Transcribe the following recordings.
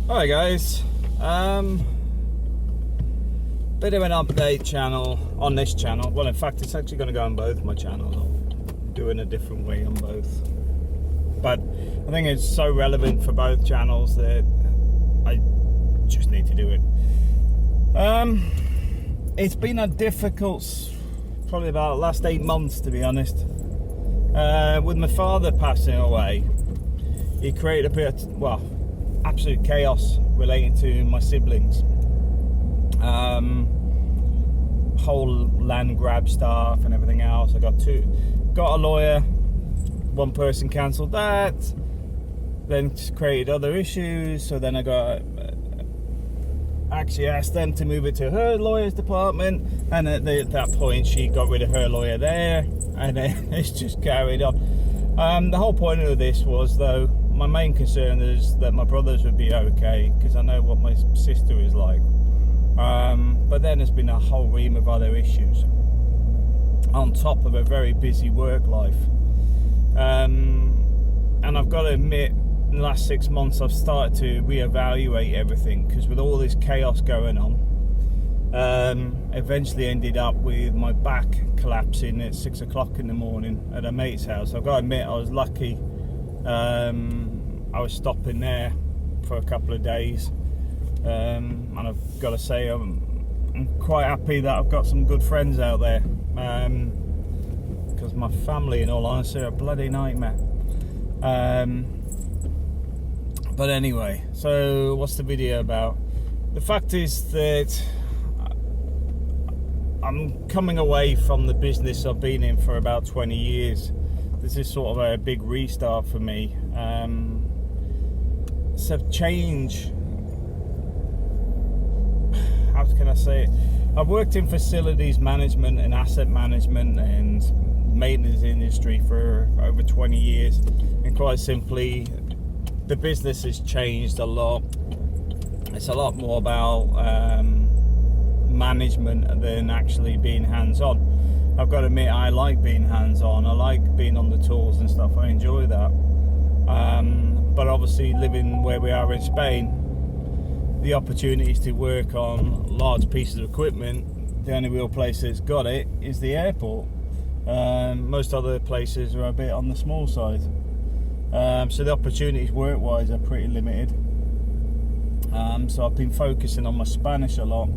Hi guys, bit of an update channel on this channel. Well, in fact, it's actually going to go on both my channels. I'm doing a different way on both, but I think it's so relevant for both channels that I just need to do it. It's been a difficult, probably about the last 8 months, to be honest. With my father passing away, he created a bit of, absolute chaos relating to my siblings. Whole land grab stuff and everything else. I got a lawyer. One person cancelled that, then created other issues. So then I got actually asked them to move it to her lawyer's department, and at that point she got rid of her lawyer there, and then it's just carried on. The whole point of this was, though, my main concern is that my brothers would be okay, because I know what my sister is like. But then there's been a whole ream of other issues on top of a very busy work life. And I've got to admit, in the last 6 months I've started to reevaluate everything, because with all this chaos going on, eventually ended up with my back collapsing at 6 o'clock in the morning at a mate's house. I've got to admit, I was lucky. I was stopping there for a couple of days, and I've got to say I'm quite happy that I've got some good friends out there, because my family, in all honesty, are a bloody nightmare. But anyway, so what's the video about? The fact is that I'm coming away from the business I've been in for about 20 years. This is sort of a big restart for me. It's a change. How can I say it? I've worked in facilities management and asset management and maintenance industry for over 20 years, and quite simply, the business has changed a lot. It's a lot more about management than actually being hands-on. I've got to admit, I like being hands-on. I like being on the tools and stuff. I enjoy that. But obviously, living where we are in Spain, the opportunities to work on large pieces of equipment, the only real place that's got it is the airport. Most other places are a bit on the small side. So the opportunities work-wise are pretty limited. So I've been focusing on my Spanish a lot,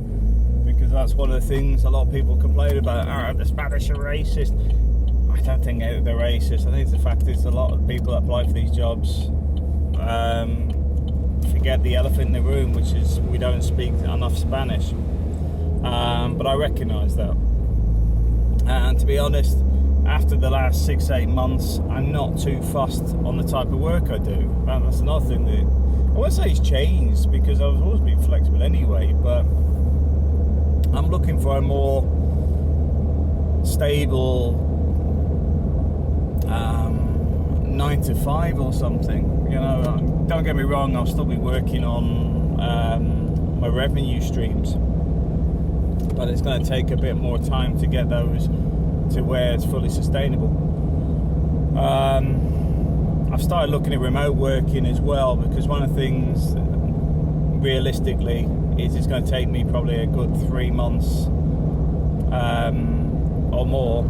because that's one of the things a lot of people complain about. The Spanish are racist. I don't think they're racist. I think the fact is, a lot of people that apply for these jobs forget the elephant in the room, which is we don't speak enough Spanish. But I recognise that. And to be honest, after the last 6-8 months, I'm not too fussed on the type of work I do. And that's another thing that I won't say it's changed, because I've always been flexible anyway, but I'm looking for a more stable 9 to 5 or something. You know, don't get me wrong, I'll still be working on my revenue streams, but it's going to take a bit more time to get those to where it's fully sustainable. I've started looking at remote working as well, because one of the things, realistically, is it's going to take me probably a good 3 months or more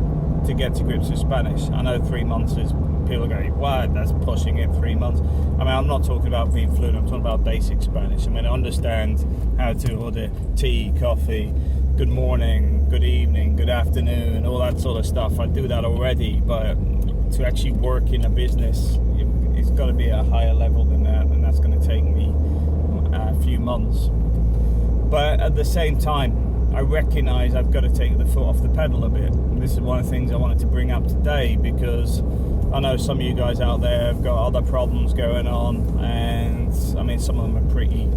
to get to grips with Spanish. I know 3 months is, people are going, wow, that's pushing it, 3 months. I mean, I'm not talking about being fluent, I'm talking about basic Spanish. I mean, I understand how to order tea, coffee, good morning, good evening, good afternoon, all that sort of stuff. I do that already, but to actually work in a business, it's got to be a higher level than that, and that's going to take me a few months. But at the same time, I recognise I've got to take the foot off the pedal a bit. And this is one of the things I wanted to bring up today, because I know some of you guys out there have got other problems going on, and I mean, some of them are pretty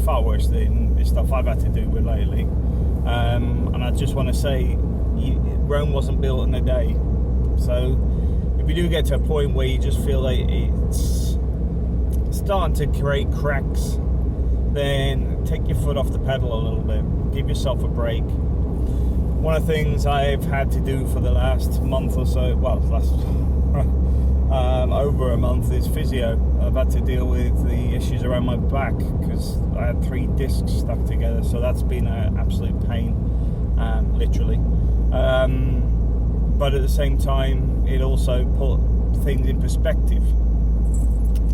far worse than the stuff I've had to do with lately. And I just want to say, Rome wasn't built in a day. So if you do get to a point where you just feel like it's starting to create cracks, then take your foot off the pedal a little bit. Give yourself a break. One of the things I've had to do for the last month or so, over a month, is physio. I've had to deal with the issues around my back because I had 3 discs stuck together, so that's been an absolute pain, literally. But at the same time, it also put things in perspective,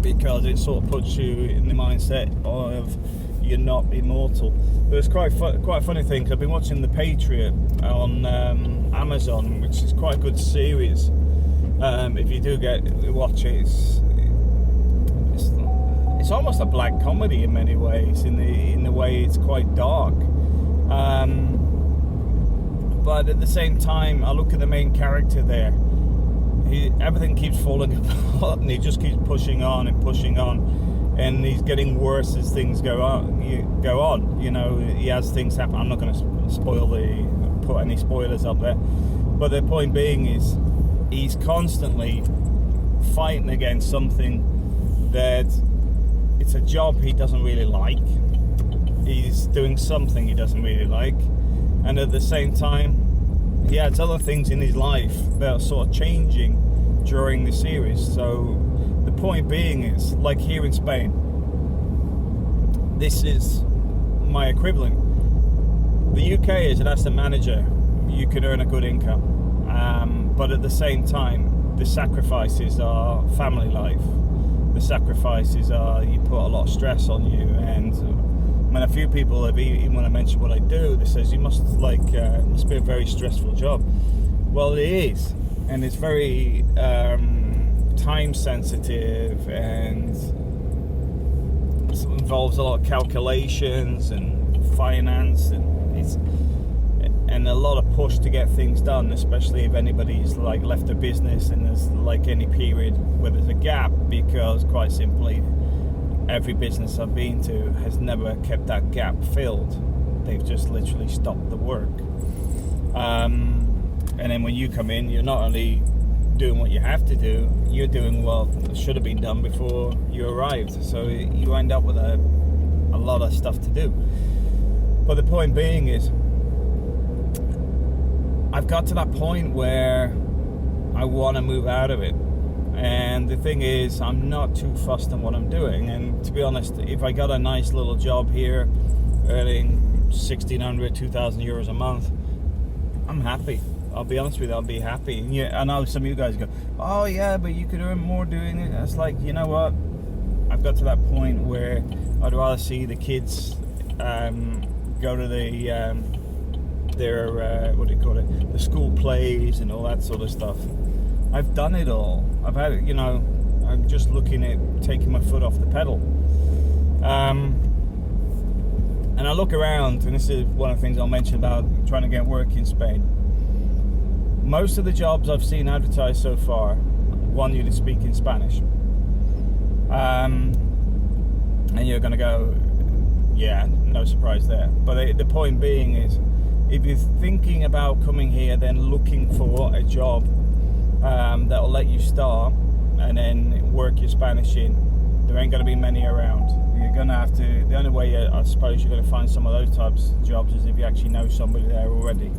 because it sort of puts you in the mindset of you're not immortal. But it's quite a funny thing, because I've been watching The Patriot on Amazon, which is quite a good series. If you do watch it, it's almost a black comedy in many ways, in the way it's quite dark. But at the same time, I look at the main character there. Everything keeps falling apart, and he just keeps pushing on, and he's getting worse as things go on. You know, he has things happen. I'm not going to put any spoilers up there, but the point being is, he's constantly fighting against something that it's a job he doesn't really like. He's doing something he doesn't really like, and at the same time, he has other things in his life that are sort of changing during the series. So the point being is, like here in Spain, this is my equivalent. The UK is an asset manager. You can earn a good income, but at the same time, the sacrifices are family life. The sacrifices are, you put a lot of stress on you, and when a few people have, even when I mention what I do, they says, you must be a very stressful job. Well, it is, and it's very time sensitive, and it involves a lot of calculations and finance, and a lot of push to get things done, especially if anybody's like left a business and there's like any period where there's a gap, because quite simply, every business I've been to has never kept that gap filled. They've just literally stopped the work. And then when you come in, you're not only doing what you have to do, you're doing what should have been done before you arrived. So you end up with a lot of stuff to do. But the point being is, I've got to that point where I want to move out of it. And the thing is, I'm not too fussed on what I'm doing. And to be honest, if I got a nice little job here, earning 1,600, 2,000 euros a month, I'm happy. I'll be honest with you, I'll be happy. And I know some of you guys go, oh yeah, but you could earn more doing it. It's like, you know what? I've got to that point where I'd rather see the kids go to the school plays and all that sort of stuff. I've done it all. I've had it, I'm just looking at taking my foot off the pedal. And I look around, and this is one of the things I'll mention about trying to get work in Spain. Most of the jobs I've seen advertised so far want you to speak in Spanish. And you're going to go, yeah, no surprise there. But the point being is, if you're thinking about coming here, then looking for a job that will let you start and then work your Spanish in, there ain't going to be many around. You're going to have to, the only way I suppose you're going to find some of those types of jobs is if you actually know somebody there already.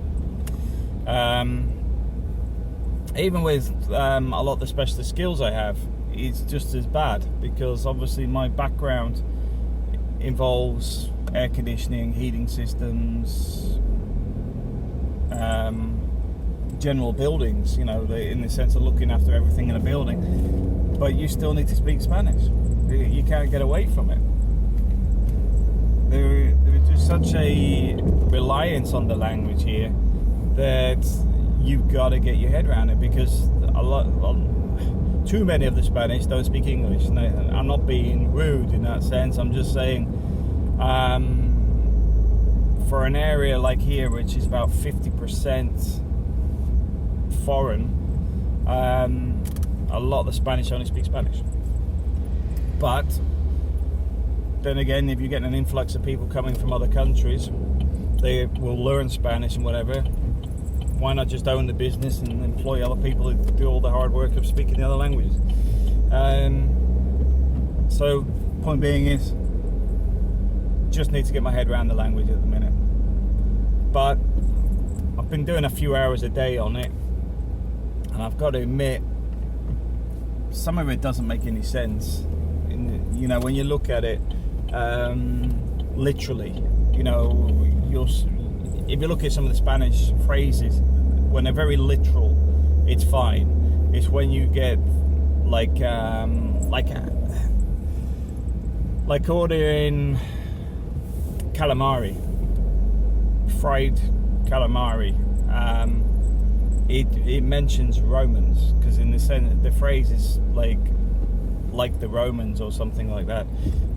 Even with a lot of the specialist skills I have, it's just as bad, because obviously my background involves air conditioning, heating systems, general buildings, in the sense of looking after everything in a building, but you still need to speak Spanish. You can't get away from it. There is just such a reliance on the language here that you've got to get your head around it, because too many of the Spanish don't speak English. And I'm not being rude in that sense. I'm just saying, for an area like here, which is about 50% foreign, a lot of the Spanish only speak Spanish. But then again, if you're getting an influx of people coming from other countries, they will learn Spanish and whatever. Why not just own the business and employ other people who do all the hard work of speaking the other languages? So, point being is, just need to get my head around the language at the minute. But I've been doing a few hours a day on it, and I've got to admit, some of it doesn't make any sense. You know, when you look at it literally, you know, if you look at some of the Spanish phrases, when they're very literal, it's fine. It's when you get like ordering calamari, fried calamari. It mentions Romans, because in the sense the phrase is like the Romans or something like that.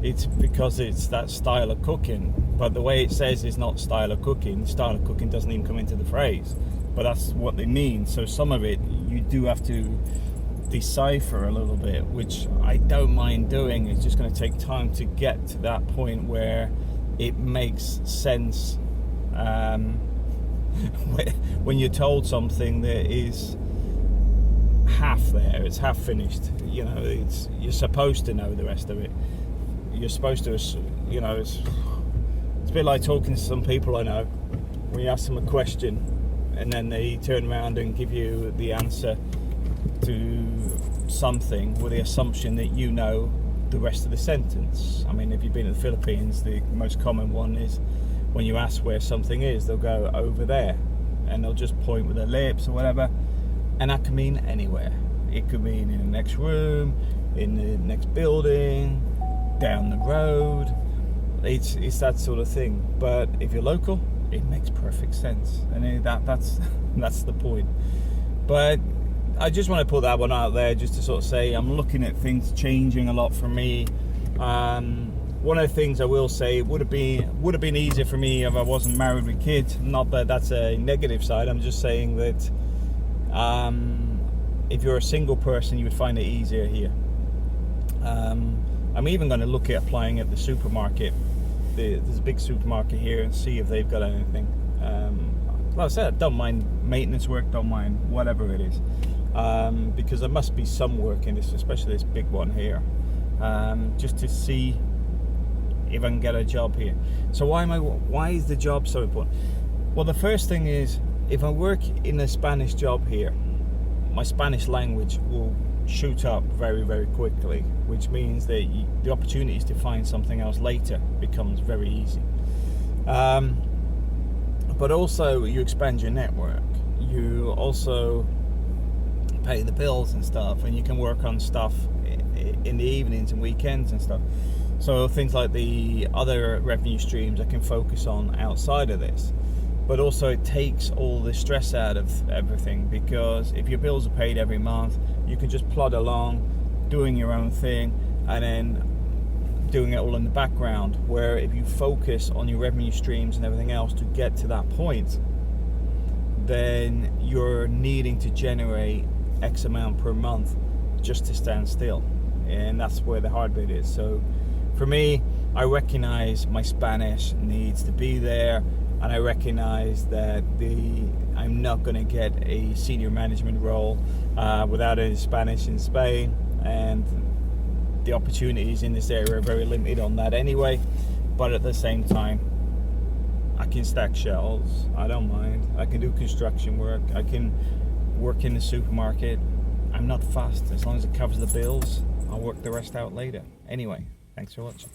It's because it's that style of cooking, but the way it says is not style of cooking. Style of cooking doesn't even come into the phrase, but that's what they mean. So some of it you do have to decipher a little bit, which I don't mind doing. It's just going to take time to get to that point where it makes sense. When you're told something that is half there, it's half finished, you know, you're supposed to know the rest of it. You're supposed to, you know, it's a bit like talking to some people I know, when you ask them a question and then they turn around and give you the answer to something with the assumption that you know the rest of the sentence. I mean, if you've been to the Philippines, the most common one is when you ask where something is, they'll go over there, and they'll just point with their lips or whatever, and that can mean anywhere. It could mean in the next room, in the next building, down the road. It's that sort of thing. But if you're local, it makes perfect sense, and that's the point. But I just want to put that one out there, just to sort of say I'm looking at things changing a lot for me. One of the things I will say, would have been easier for me if I wasn't married with kids. Not that that's a negative side. I'm just saying that if you're a single person, you would find it easier here. I'm even going to look at applying at the supermarket. There's a big supermarket here, and see if they've got anything. Like I said, don't mind maintenance work, don't mind whatever it is, because there must be some work in this, especially this big one here, just to see if I can get a job here. So why is the job so important? Well, the first thing is, if I work in a Spanish job here, my Spanish language will shoot up very, very quickly, which means that the opportunities to find something else later becomes very easy. But also you expand your network. You also pay the bills and stuff, and you can work on stuff in the evenings and weekends and stuff. So things like the other revenue streams I can focus on outside of this. But also it takes all the stress out of everything, because if your bills are paid every month, you can just plod along doing your own thing and then doing it all in the background. Where if you focus on your revenue streams and everything else to get to that point, then you're needing to generate X amount per month just to stand still. And that's where the hard bit is. So for me, I recognize my Spanish needs to be there, and I recognize that I'm not going to get a senior management role without any Spanish in Spain, and the opportunities in this area are very limited on that anyway. But at the same time, I can stack shelves, I don't mind. I can do construction work, I can work in the supermarket. I'm not fast. As long as it covers the bills, I'll work the rest out later. Anyway, thanks for watching.